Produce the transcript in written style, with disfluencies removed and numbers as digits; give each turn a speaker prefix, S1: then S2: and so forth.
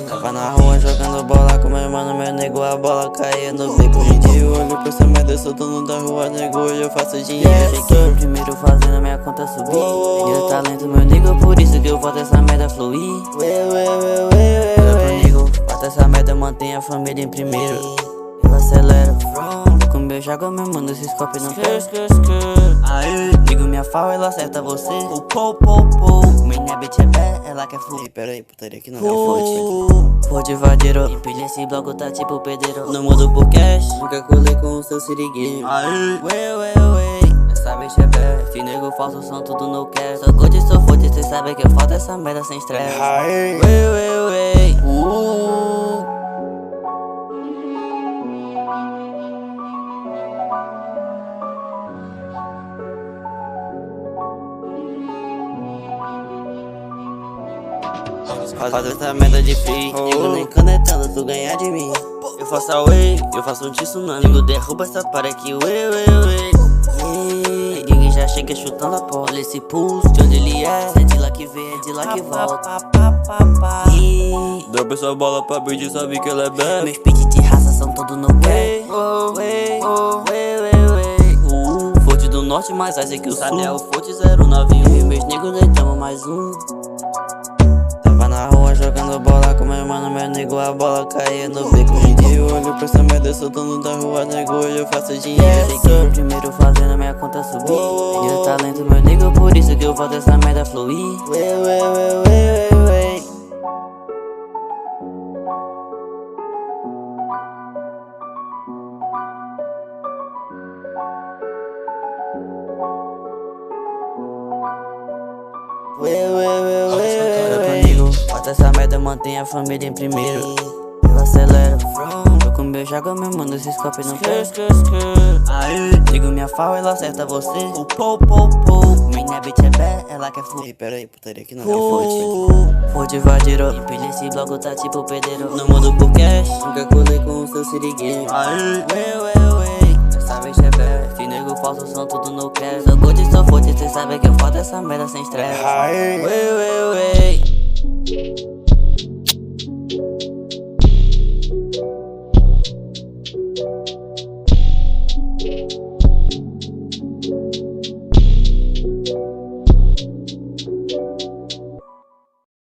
S1: Tava na rua jogando bola com meu mano, meu nego, a bola caía no bico. De olho por cima, eu sou dono da rua, nego, e eu faço dinheiro. Cheguei primeiro fazendo minha conta subir. Tenho talento, meu nego, por isso que eu faço essa merda fluir. Olha pro nego, faço essa merda, mantenho a família em primeiro. Eu acelero, com meu jago, meu mano, esses copos não quer. Aí, digo minha fala, ela acerta você. Minha bitch é bé, ela quer fluir. Pera aí, putaria que não é Ford vadeiro, empilha esse bloco, tá tipo pedreiro. Não mudo por cash, nunca colei com o seu siriguinho. Aí, essa bitch é bé, esse nego falso são tudo no cash. Sou good, sou forte, cê sabe que eu faço essa merda sem estresse. Faz essa merda de free, nego nem canetando, tu ganhar de mim. Eu faço a way, eu faço um tsunami, nego derruba essa parede aqui, ninguém já chega chutando a porta. Olha esse pulso, de onde ele é de lá que vem, é de lá que volta. Dropa essa bola pra bitch, sabe que ela é bad. Meus pitch de raça são todos no pé. Forte do norte, mais ice que o sul. É o Forte 091 e meus negros deitamos mais um. Tava na rua jogando bola com meu mano, meu nego, a bola caía no bico. De olho por cima, eu sou dono da rua, nego, e eu faço dinheiro. Cheguei primeiro fazendo minha conta subir. Tenho talento, meu nego, por isso que eu faço essa merda fluir. Faço essa merda, mantenho a família em primeiro. Eu acelero, tô com meu jago, meu mano, esses copos não quer. Aí, digo minha fala, ela acerta você. Minha bitch é bé, ela quer fluir. Pera aí, putaria que não é Ford vadeiro, empilha esse bloco, tá tipo pedreiro. Não mudo por cash, nunca colei com o seu siriguinho. Aí, essa bitch é bé, esse nego falso são tudo no cash. Sou good, sou forte, cê sabe que eu faço essa merda sem estresse.